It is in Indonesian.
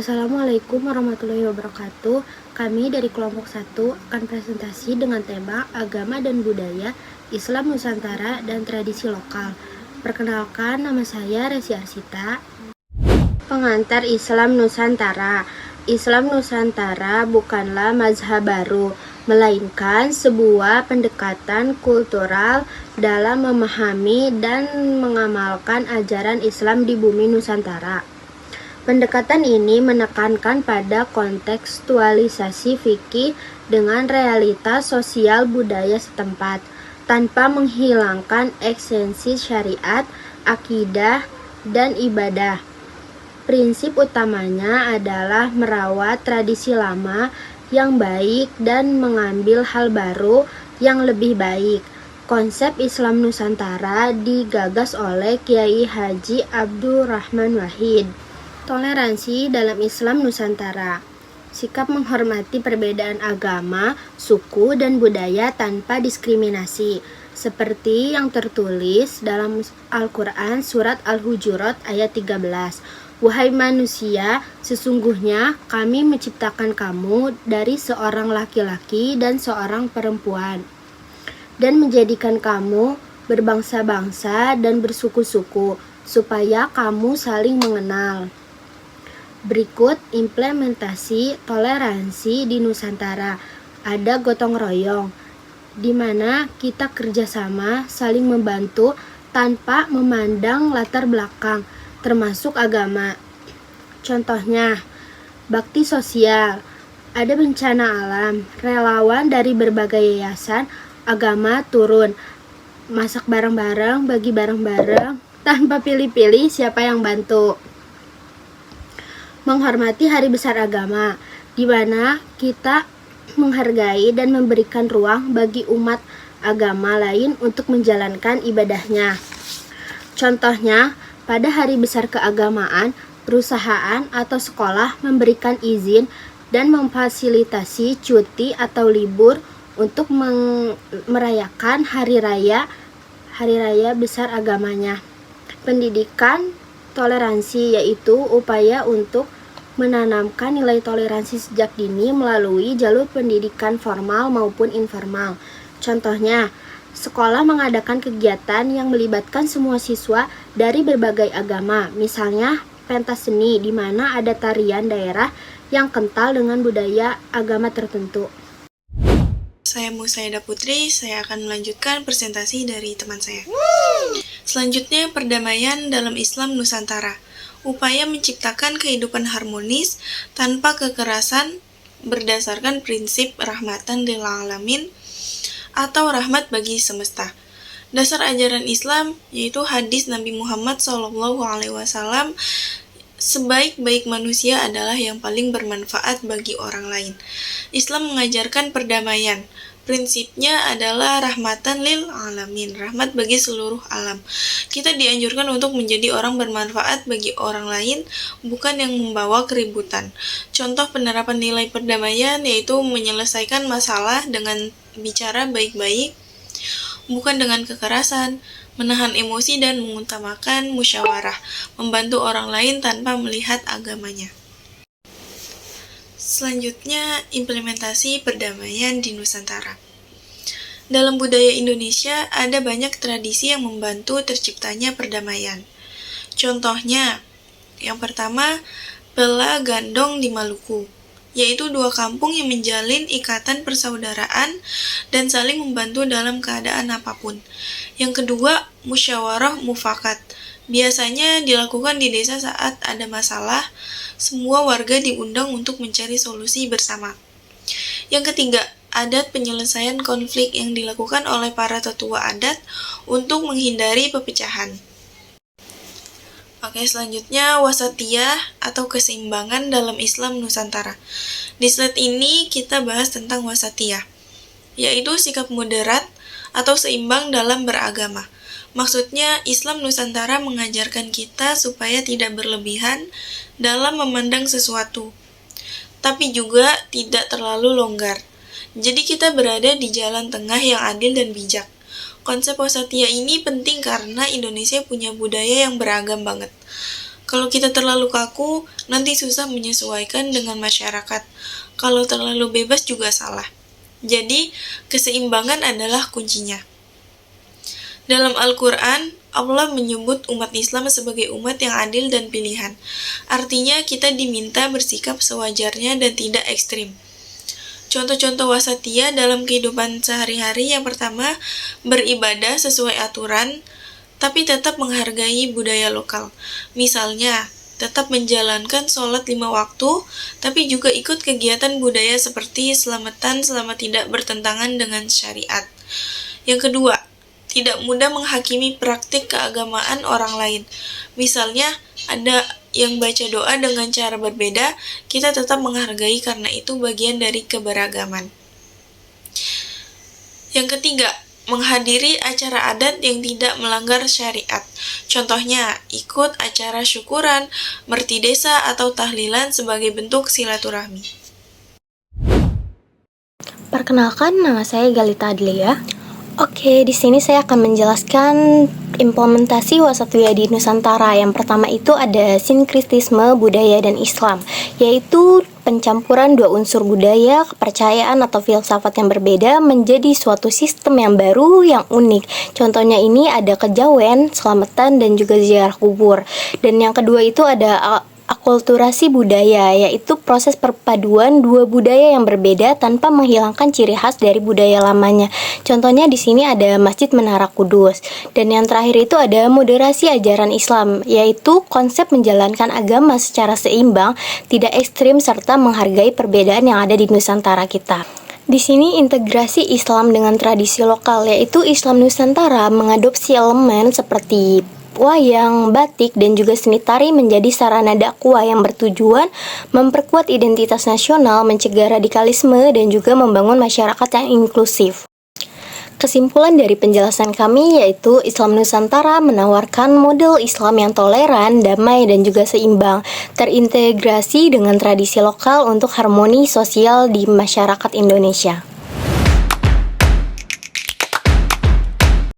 Assalamualaikum warahmatullahi wabarakatuh. Kami dari kelompok 1 akan presentasi dengan tema Agama dan Budaya, Islam Nusantara dan Tradisi Lokal. Perkenalkan, nama saya Resi Arsita. Pengantar Islam Nusantara. Islam Nusantara bukanlah mazhab baru, melainkan sebuah pendekatan kultural dalam memahami dan mengamalkan ajaran Islam di bumi Nusantara. Pendekatan ini menekankan pada kontekstualisasi fikih dengan realitas sosial budaya setempat, tanpa menghilangkan esensi syariat, akidah, dan ibadah. Prinsip utamanya adalah merawat tradisi lama yang baik dan mengambil hal baru yang lebih baik. Konsep Islam Nusantara digagas oleh Kiai Haji Abdurrahman Wahid. Toleransi dalam Islam Nusantara. Sikap menghormati perbedaan agama, suku, dan budaya tanpa diskriminasi, seperti yang tertulis dalam Al-Quran Surat Al-Hujurat ayat 13. Wahai manusia, sesungguhnya kami menciptakan kamu dari seorang laki-laki dan seorang perempuan, dan menjadikan kamu berbangsa-bangsa dan bersuku-suku, supaya kamu saling mengenal. Berikut implementasi toleransi di Nusantara. Ada gotong royong, di mana kita kerjasama saling membantu tanpa memandang latar belakang, termasuk agama. Contohnya, bakti sosial. Ada bencana alam, relawan dari berbagai yayasan agama turun, masak bareng-bareng, bagi bareng-bareng, tanpa pilih-pilih siapa yang bantu. Menghormati hari besar agama, di mana kita menghargai dan memberikan ruang bagi umat agama lain untuk menjalankan ibadahnya. Contohnya, pada hari besar keagamaan, perusahaan atau sekolah memberikan izin dan memfasilitasi cuti atau libur untuk merayakan hari raya besar agamanya. Pendidikan toleransi yaitu upaya untuk menanamkan nilai toleransi sejak dini melalui jalur pendidikan formal maupun informal. Contohnya, sekolah mengadakan kegiatan yang melibatkan semua siswa dari berbagai agama, misalnya pentas seni, di mana ada tarian daerah yang kental dengan budaya agama tertentu. Saya Musaidah Putri, saya akan melanjutkan presentasi dari teman saya. Selanjutnya, perdamaian dalam Islam Nusantara. Upaya menciptakan kehidupan harmonis tanpa kekerasan berdasarkan prinsip rahmatan lil alamin atau rahmat bagi semesta. Dasar ajaran Islam yaitu hadis Nabi Muhammad SAW, sebaik-baik manusia adalah yang paling bermanfaat bagi orang lain. Islam mengajarkan perdamaian. Prinsipnya adalah rahmatan lil alamin, rahmat bagi seluruh alam. Kita dianjurkan untuk menjadi orang bermanfaat bagi orang lain, bukan yang membawa keributan. Contoh penerapan nilai perdamaian yaitu menyelesaikan masalah dengan bicara baik-baik, bukan dengan kekerasan, menahan emosi dan mengutamakan musyawarah, membantu orang lain tanpa melihat agamanya. Selanjutnya, implementasi perdamaian di Nusantara. Dalam budaya Indonesia, ada banyak tradisi yang membantu terciptanya perdamaian. Contohnya, yang pertama, Pela Gandong di Maluku, yaitu dua kampung yang menjalin ikatan persaudaraan dan saling membantu dalam keadaan apapun. Yang kedua, musyawarah mufakat. Biasanya dilakukan di desa saat ada masalah, semua warga diundang untuk mencari solusi bersama. Yang ketiga, adat penyelesaian konflik yang dilakukan oleh para tetua adat untuk menghindari pepecahan. Oke, selanjutnya wasatiyah atau keseimbangan dalam Islam Nusantara. Di slide ini kita bahas tentang wasatiyah, yaitu sikap moderat atau seimbang dalam beragama. Maksudnya, Islam Nusantara mengajarkan kita supaya tidak berlebihan dalam memandang sesuatu, tapi juga tidak terlalu longgar. Jadi kita berada di jalan tengah yang adil dan bijak. Konsep wasatiyah ini penting karena Indonesia punya budaya yang beragam banget. Kalau kita terlalu kaku, nanti susah menyesuaikan dengan masyarakat. Kalau terlalu bebas juga salah. Jadi, keseimbangan adalah kuncinya. Dalam Al-Quran, Allah menyebut umat Islam sebagai umat yang adil dan pilihan. Artinya, kita diminta bersikap sewajarnya dan tidak ekstrim. Contoh-contoh wasatiyah dalam kehidupan sehari-hari yang pertama, beribadah sesuai aturan, tapi tetap menghargai budaya lokal. Misalnya, tetap menjalankan sholat 5 waktu, tapi juga ikut kegiatan budaya seperti selamatan selama tidak bertentangan dengan syariat. Yang kedua, tidak mudah menghakimi praktik keagamaan orang lain. Misalnya, ada yang baca doa dengan cara berbeda, kita tetap menghargai karena itu bagian dari keberagaman. Yang ketiga, menghadiri acara adat yang tidak melanggar syariat. Contohnya, ikut acara syukuran, merti desa, atau tahlilan sebagai bentuk silaturahmi. Perkenalkan, nama saya Galita Adlia. Oke, di sini saya akan menjelaskan implementasi wasatiyah di Nusantara. Yang pertama itu ada sinkretisme budaya dan Islam, yaitu pencampuran dua unsur budaya, kepercayaan atau filsafat yang berbeda menjadi suatu sistem yang baru yang unik. Contohnya ini ada kejawen, selamatan, dan juga ziarah kubur. Dan yang kedua itu ada akulturasi budaya, yaitu proses perpaduan dua budaya yang berbeda tanpa menghilangkan ciri khas dari budaya lamanya. Contohnya di sini ada Masjid Menara Kudus. Dan yang terakhir itu ada moderasi ajaran Islam, yaitu konsep menjalankan agama secara seimbang, tidak ekstrim serta menghargai perbedaan yang ada di Nusantara kita. Di sini integrasi Islam dengan tradisi lokal, yaitu Islam Nusantara mengadopsi elemen seperti wayang, batik, dan juga seni tari menjadi sarana dakwah yang bertujuan memperkuat identitas nasional, mencegah radikalisme, dan juga membangun masyarakat yang inklusif. Kesimpulan dari penjelasan kami yaitu Islam Nusantara menawarkan model Islam yang toleran, damai, dan juga seimbang, terintegrasi dengan tradisi lokal untuk harmoni sosial di masyarakat Indonesia.